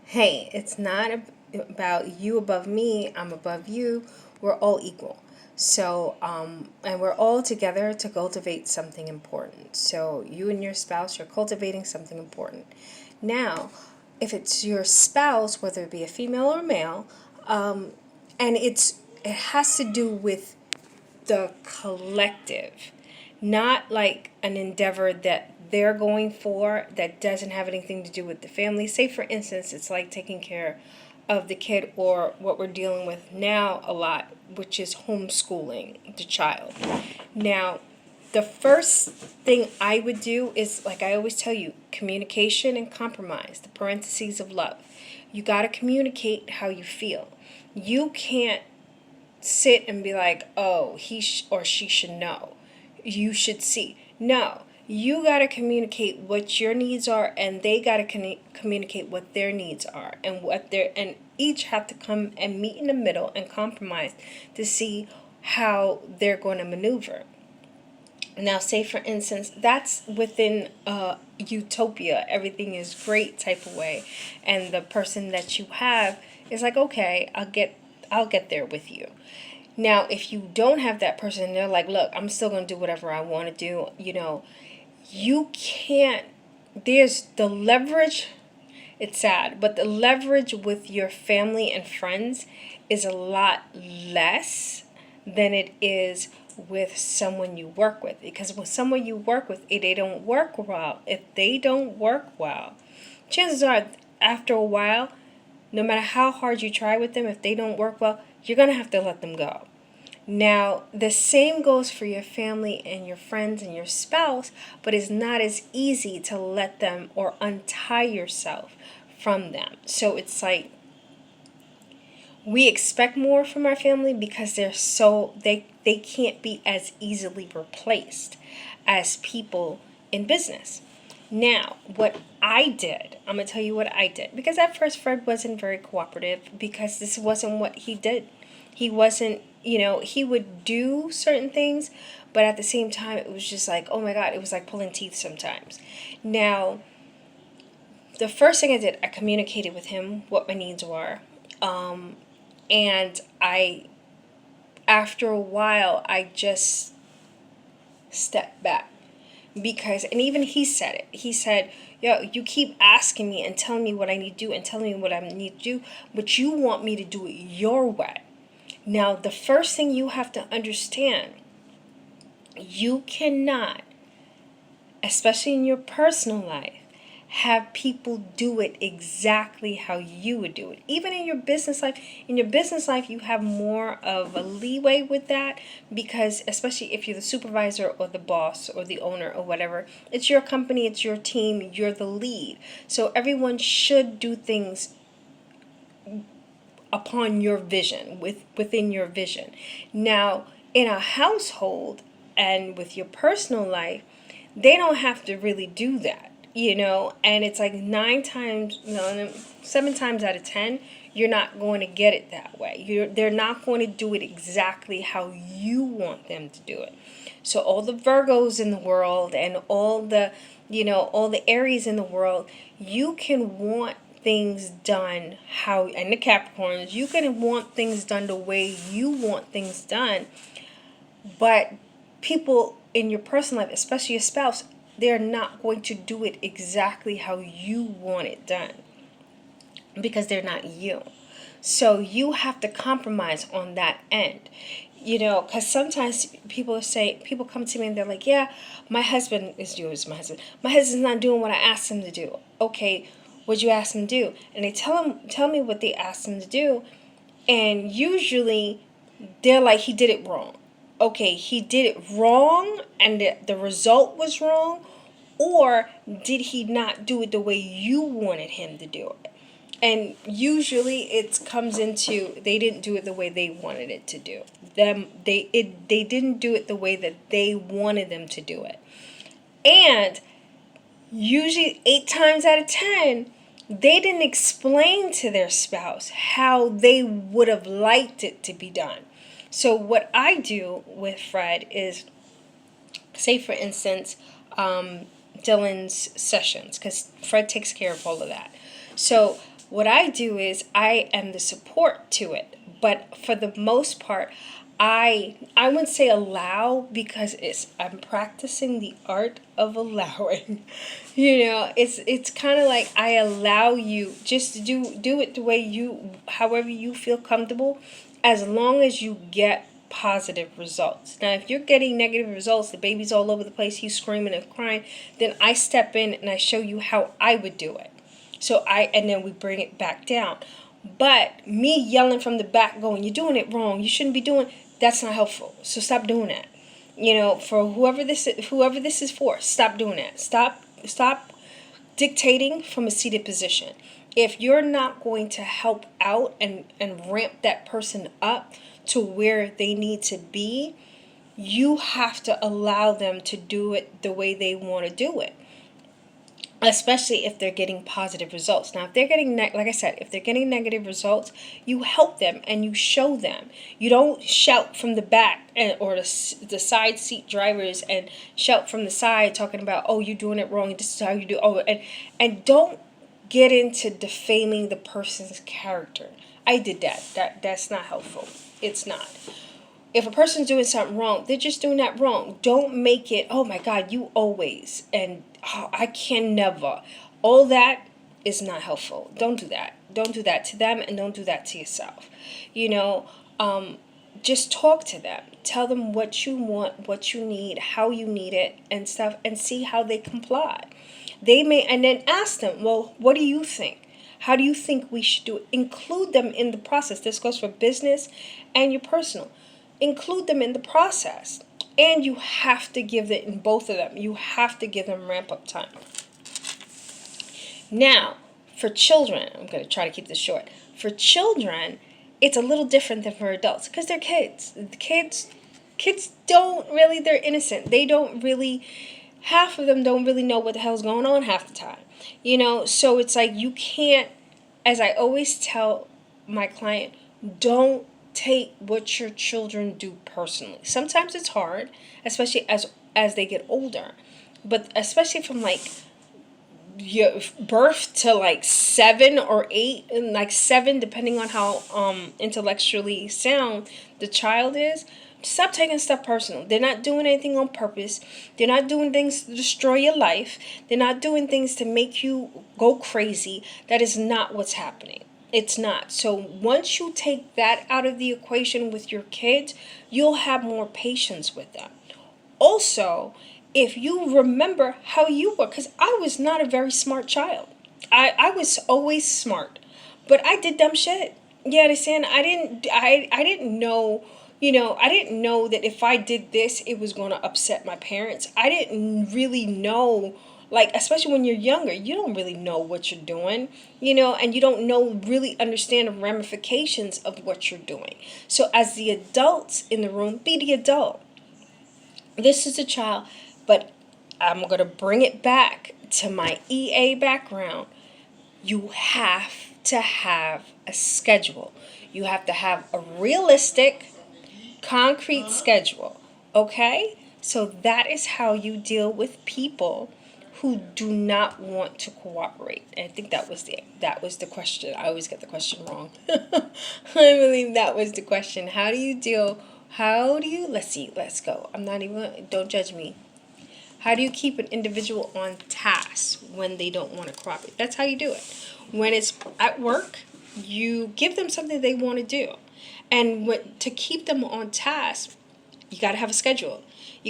Hey, it's not about you above me, I'm above you. We're all equal. And we're all together to cultivate something important. So, you and your spouse, you're cultivating something important. Now, if it's your spouse, whether it be a female or male, and it has to do with the collective, not like an endeavor that they're going for that doesn't have anything to do with the family. Say, for instance, it's like taking care of the kid, or what we're dealing with now a lot, which is homeschooling the child. Now, the first thing I would do is, like I always tell you, communication and compromise, the parentheses of love. You got to communicate how you feel. You can't sit and be like, oh, or she should know. You should see. No, you got to communicate what your needs are, and they got to communicate what their needs are, and each have to come and meet in the middle and compromise to see how they're going to maneuver. Now, say for instance, that's within utopia, everything is great type of way, and the person that you have is like, okay, I'll get there with you. Now, if you don't have that person, they're like, look, I'm still going to do whatever I want to do. You can't, there's the leverage. It's sad, but the leverage with your family and friends is a lot less than it is with someone you work with. Because with someone you work with, if they don't work well, chances are after a while, no matter how hard you try with them, if they don't work well, you're going to have to let them go. Now, the same goes for your family and your friends and your spouse, but it's not as easy to let them or untie yourself from them. So it's like we expect more from our family because they can't be as easily replaced as people in business. Now, what I did, I'm going to tell you what I did. Because at first, Fred wasn't very cooperative because this wasn't what he did. He wasn't, he would do certain things, but at the same time, it was just like, oh my God, it was like pulling teeth sometimes. Now, the first thing I did, I communicated with him what my needs were. And after a while, I just stepped back and even he said it. He said, yo, you keep asking me and telling me what I need to do and telling me what I need to do, but you want me to do it your way. Now, the first thing you have to understand, you cannot, especially in your personal life, have people do it exactly how you would do it. Even in your business life, you have more of a leeway with that because especially if you're the supervisor or the boss or the owner or whatever, it's your company, it's your team, you're the lead. So everyone should do things upon your vision, within your vision. Now, in a household and with your personal life, they don't have to really do that, and it's like 9 times, no, 7 times out of 10, you're not going to get it that way. They're not going to do it exactly how you want them to do it. So all the Virgos in the world and all the Aries in the world, you can want things done and the Capricorns, you can want things done the way you want things done, but people in your personal life, especially your spouse, they're not going to do it exactly how you want it done because they're not you. So you have to compromise on that end. Because sometimes people come to me and they're like, yeah, my husband is doing this. My husband's not doing what I asked him to do. Okay, what'd you ask him to do? And they tell me what they asked him to do, and usually they're like, he did it wrong. Okay, he did it wrong, and the result was wrong, or did he not do it the way you wanted him to do it? And usually it comes into they didn't do it the way they wanted it to do. They didn't do it the way that they wanted them to do it. And usually 8 times out of 10, they didn't explain to their spouse how they would have liked it to be done. So what I do with Fred is, say for instance, Dylan's sessions, because Fred takes care of all of that. So What I do is I am the support to it. But for the most part, I wouldn't say allow, because I'm practicing the art of allowing. It's kind of like I allow you just to do it the way however you feel comfortable, as long as you get positive results. Now, if you're getting negative results, the baby's all over the place, he's screaming and crying, then I step in and I show you how I would do it. And then we bring it back down. But me yelling from the back, going, "You're doing it wrong. You shouldn't be doing," that's not helpful. So stop doing that. For whoever this is for, stop doing that. Stop dictating from a seated position. If you're not going to help out and ramp that person up to where they need to be, you have to allow them to do it the way they want to do it, especially if they're getting positive results. Now, if they're getting, like I said, if they're getting negative results, you help them and you show them. You don't shout from the back or the side seat drivers and shout from the side talking about, "Oh, you're doing it wrong. This is how you do." Oh, and don't get into defaming the person's character. I did that. That's not helpful. It's not. If a person's doing something wrong, they're just doing that wrong. Don't make it, "Oh my God, you always," and "Oh, I can never." All that is not helpful. Don't do that. Don't do that to them, and don't do that to yourself. You know, just talk to them. Tell them what you want, what you need, how you need it, and stuff, and see how they comply. And then ask them, "Well, what do you think? How do you think we should do it?" Include them in the process. This goes for business and your personal. Include them in the process. And you have to give it in both of them. You have to give them ramp up time. Now, for children, I'm going to try to keep this short. For children, it's a little different than for adults because they're kids. The kids don't really, they're innocent. They don't really, half of them don't really know what the hell's going on half the time. So it's like you can't, as I always tell my client, don't take what your children do personally. Sometimes it's hard, especially as they get older, but especially from like your birth to like 7 or 8, and like 7 depending on how intellectually sound the child is. Stop taking stuff personal. They're not doing anything on purpose. They're not doing things to destroy your life. They're not doing things to make you go crazy. That is not what's happening. It's not. So once you take that out of the equation with your kids, you'll have more patience with them. Also, if you remember how you were, because I was not a very smart child. I was always smart, but I did dumb shit. You understand? I didn't know, I didn't know that if I did this, it was going to upset my parents. I didn't really know, like, especially when you're younger, you don't really know what you're doing, and you don't really understand the ramifications of what you're doing. So as the adults in the room, be the adult. This is a child, but I'm going to bring it back to my EA background. You have to have a schedule. You have to have a realistic, concrete schedule. Okay? So that is how you deal with people who do not want to cooperate. And I think that was the question. I always get the question wrong. I believe that was the question. Let's go. Don't judge me. How do you keep an individual on task when they don't want to cooperate? That's how you do it. When it's at work, you give them something they want to do. And to keep them on task, you got to have a schedule.